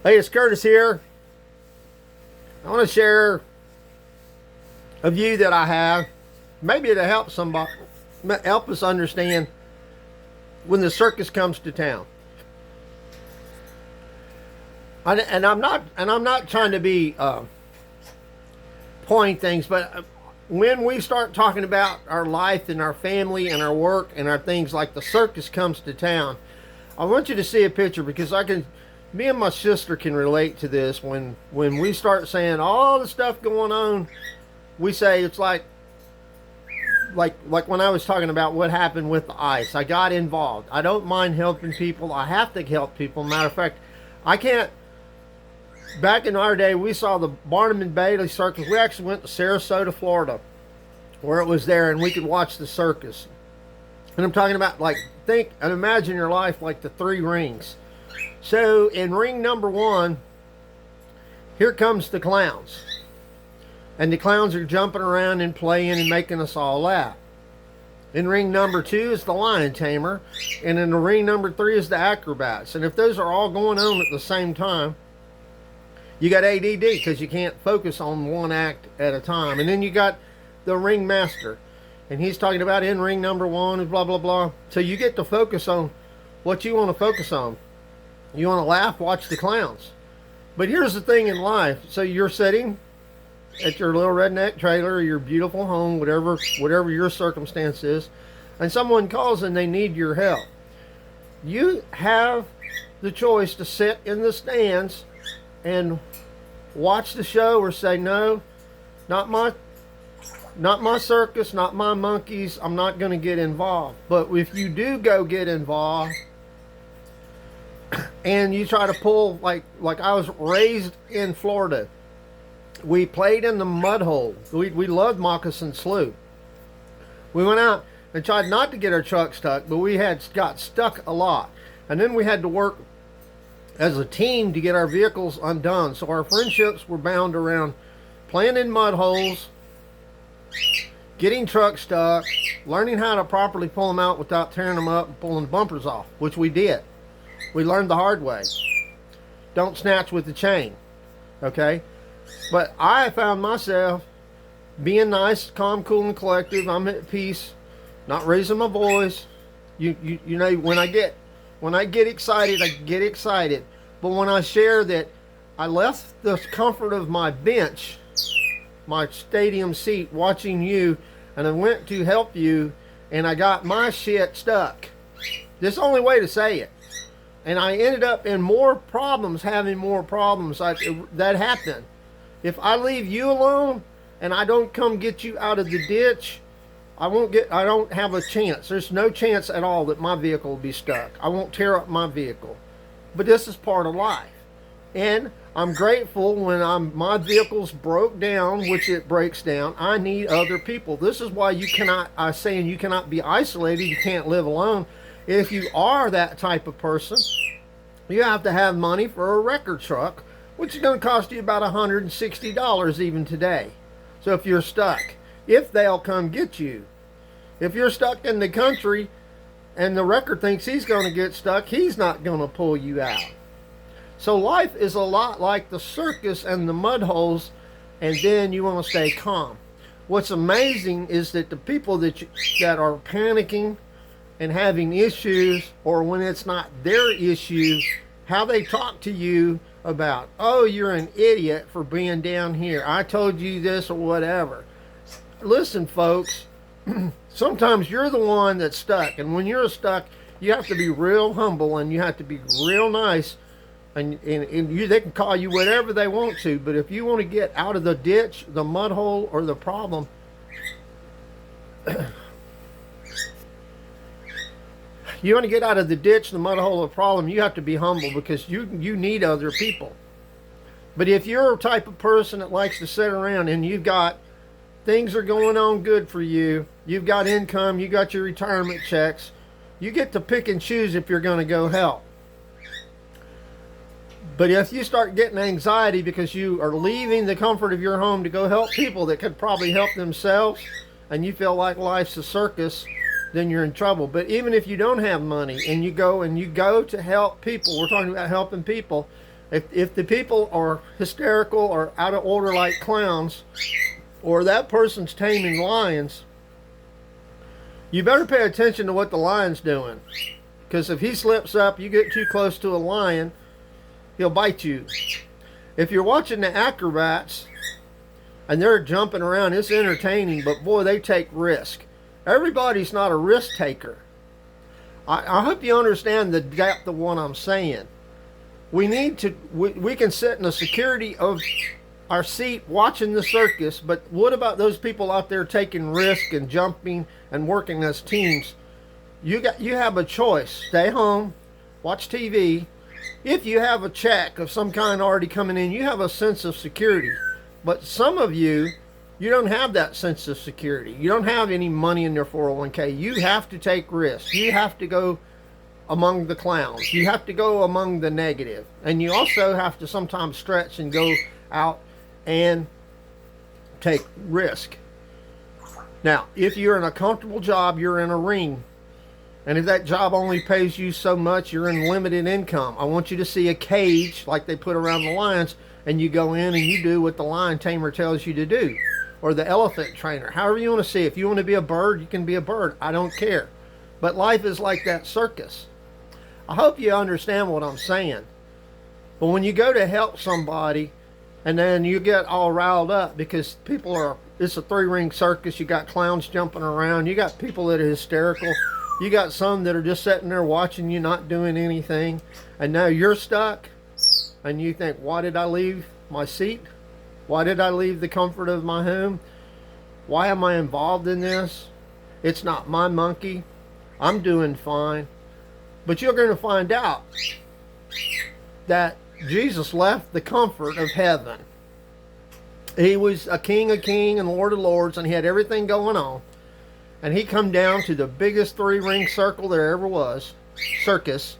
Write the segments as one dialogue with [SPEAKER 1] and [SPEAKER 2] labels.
[SPEAKER 1] Hey, it's Curtis here. I want to share a view that I have, maybe to help somebody, help us understand when the circus comes to town. And I'm not trying to be point things, but when we start talking about our life and our family and our work and our things like the circus comes to town, I want you to see a picture because me and my sister can relate to this. When we start saying all the stuff going on, we say it's like when I was talking about what happened with the ice. I got involved. I don't mind helping people. I have to help people. Matter of fact, I can't. Back in our day, we saw the Barnum and Bailey circus. We actually went to Sarasota, Florida, where it was there, and we could watch the circus. And I'm talking about, like, think and imagine your life like the three rings. So in ring number one, here comes the clowns. And the clowns are jumping around and playing and making us all laugh. In ring number two is the lion tamer. And in the ring number three is the acrobats. And if those are all going on at the same time, you got ADD because you can't focus on one act at a time. And then you got the ring master. And he's talking about in ring number one and blah, blah, blah. So you get to focus on what you want to focus on. You want to laugh, watch the clowns. But here's the thing in life. So you're sitting at your little redneck trailer or your beautiful home, whatever your circumstance is, and someone calls and they need your help. You have the choice to sit in the stands and watch the show or say, no, not my circus, not my monkeys, I'm not going to get involved. But if you do go get involved and you try to pull, like I was raised in Florida, we played in the mud hole. We loved Moccasin Slough. We went out and tried not to get our truck stuck, but we got stuck a lot. And then we had to work as a team to get our vehicles undone. So our friendships were bound around playing in mud holes, getting trucks stuck, learning how to properly pull them out without tearing them up and pulling the bumpers off, which we did. We learned the hard way. Don't snatch with the chain, okay? But I found myself being nice, calm, cool, and collective. I'm at peace, not raising my voice. You know, when I get excited, I get excited. But when I share that I left the comfort of my bench, my stadium seat, watching you, and I went to help you, and I got my shit stuck. This is the only way to say it. And I ended up in more problems, having more problems. That happened. If I leave you alone and I don't come get you out of the ditch, I don't have a chance. There's no chance at all that my vehicle will be stuck. I won't tear up my vehicle. But this is part of life. And I'm grateful when my vehicle's broke down, which it breaks down, I need other people. This is why you cannot be isolated, you can't live alone. If you are that type of person, you have to have money for a record truck, which is going to cost you about $160 even today. So if you're stuck, if they'll come get you. If you're stuck in the country and the record thinks he's going to get stuck, he's not going to pull you out. So life is a lot like the circus and the mud holes, and then you want to stay calm. What's amazing is that the people that are panicking and having issues, or when it's not their issue, how they talk to you about, oh, you're an idiot for being down here. I told you this or whatever. Listen, folks, sometimes you're the one that's stuck. And when you're stuck, you have to be real humble and you have to be real nice. And they can call you whatever they want to. But if you want to get out of the ditch, the mud hole, or the problem, you want to get out of the ditch, the mud hole, or the problem, you have to be humble because you need other people. But if you're a type of person that likes to sit around and you've got things are going on good for you, you've got income, you got your retirement checks, you get to pick and choose if you're going to go help. But if you start getting anxiety because you are leaving the comfort of your home to go help people that could probably help themselves, and you feel like life's a circus, then you're in trouble. But even if you don't have money and you go to help people, we're talking about helping people, If the people are hysterical or out of order like clowns, or that person's taming lions, you better pay attention to what the lion's doing. Because if he slips up, you get too close to a lion, he'll bite you. If you're watching the acrobats and they're jumping around, it's entertaining, but boy, they take risk. Everybody's not a risk taker. I hope you understand the depth of what I'm saying. We can sit in the security of our seat watching the circus, but what about those people out there taking risk and jumping and working as teams? You have a choice. Stay home, watch TV. If you have a check of some kind already coming in, you have a sense of security. But some of you don't have that sense of security. You don't have any money in your 401k. You have to take risks. You have to go among the clowns. You have to go among the negative. And you also have to sometimes stretch and go out and take risk. Now, if you're in a comfortable job, you're in a ring. And if that job only pays you so much, you're in limited income. I want you to see a cage like they put around the lions, and you go in and you do what the lion tamer tells you to do. Or the elephant trainer. However you want to see it. If you want to be a bird, you can be a bird. I don't care. But life is like that circus. I hope you understand what I'm saying. But when you go to help somebody, and then you get all riled up because it's a 3-ring circus. You got clowns jumping around. You got people that are hysterical. You got some that are just sitting there watching you, not doing anything. And now you're stuck. And you think, why did I leave my seat? Why did I leave the comfort of my home? Why am I involved in this? It's not my monkey. I'm doing fine. But you're going to find out that Jesus left the comfort of heaven. He was a king of kings and Lord of lords, and he had everything going on. And he come down to the biggest 3-ring circle there ever was, circus.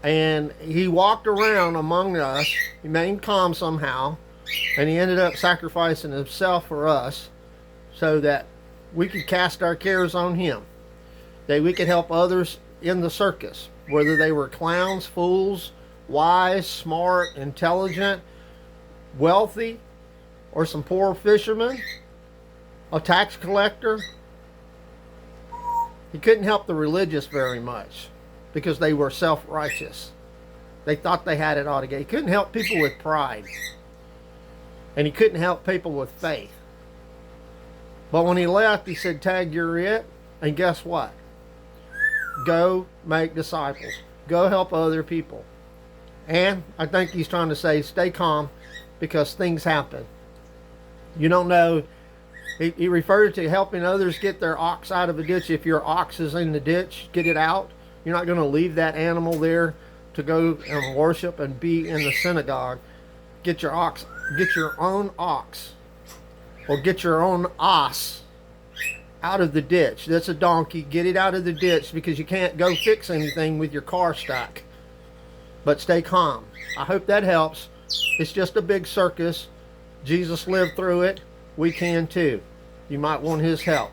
[SPEAKER 1] And he walked around among us. He remained calm somehow. And he ended up sacrificing himself for us so that we could cast our cares on him. That we could help others in the circus. Whether they were clowns, fools, wise, smart, intelligent, wealthy, or some poor fishermen, a tax collector. He couldn't help the religious very much because they were self-righteous. They thought they had it all together. He couldn't help people with pride. And he couldn't help people with faith. But when he left, he said, Tag, you're it. And guess what? Go make disciples. Go help other people. And I think he's trying to say, stay calm because things happen. You don't know. He referred to helping others get their ox out of a ditch. If your ox is in the ditch, get it out. You're not going to leave that animal there to go and worship and be in the synagogue. Get your ox. Get your own ox. Or get your own ass out of the ditch. That's a donkey. Get it out of the ditch because you can't go fix anything with your car stuck. But stay calm. I hope that helps. It's just a big circus. Jesus lived through it. We can too. You might want his help.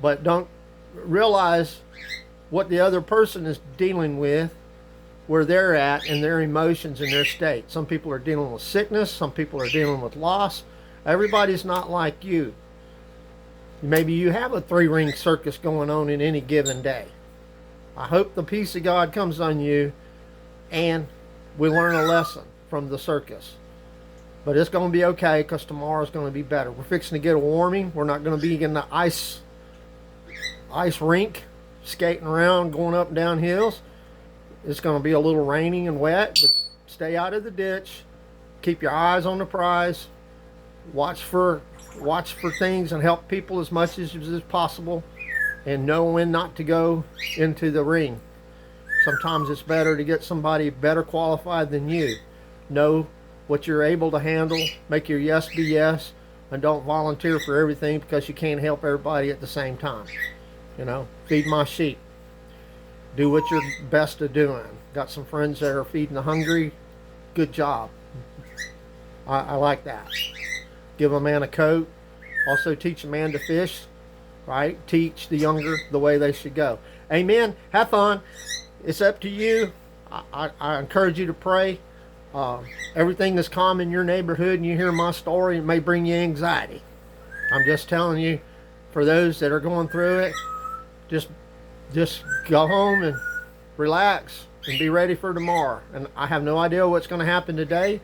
[SPEAKER 1] But don't realize what the other person is dealing with, where they're at and their emotions and their state. Some people are dealing with sickness. Some people are dealing with loss. Everybody's not like you. Maybe you have a 3-ring circus going on in any given day. I hope the peace of God comes on you and we learn a lesson from the circus. But it's going to be okay because tomorrow's going to be better. We're fixing to get a warming. We're not going to be in the ice rink, skating around, going up and down hills. It's going to be a little rainy and wet, but stay out of the ditch. Keep your eyes on the prize. Watch for things and help people as much as is possible. And know when not to go into the ring. Sometimes it's better to get somebody better qualified than you. Know what you're able to handle. Make your yes be yes. And don't volunteer for everything because you can't help everybody at the same time. You know, feed my sheep. Do what you're best at doing. Got some friends that are feeding the hungry. Good job. I like that. Give a man a coat. Also teach a man to fish. Right? Teach the younger the way they should go. Amen. Have fun. It's up to you. I encourage you to pray. Everything is calm in your neighborhood, and you hear my story, it may bring you anxiety. I'm just telling you, for those that are going through it, just go home and relax and be ready for tomorrow. And I have no idea what's going to happen today,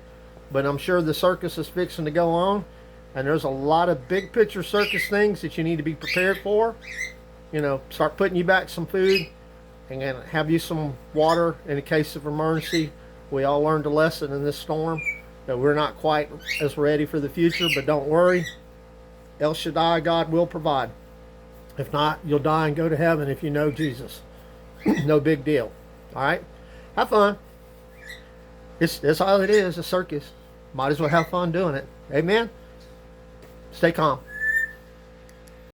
[SPEAKER 1] but I'm sure the circus is fixing to go on, and there's a lot of big picture circus things that you need to be prepared for. You know, start putting you back some food and have you some water in a case of emergency. We all learned a lesson in this storm that we're not quite as ready for the future, but don't worry. El Shaddai, God will provide. If not, you'll die and go to heaven if you know Jesus. No big deal. All right? Have fun. It's all it is, a circus. Might as well have fun doing it. Amen? Stay calm.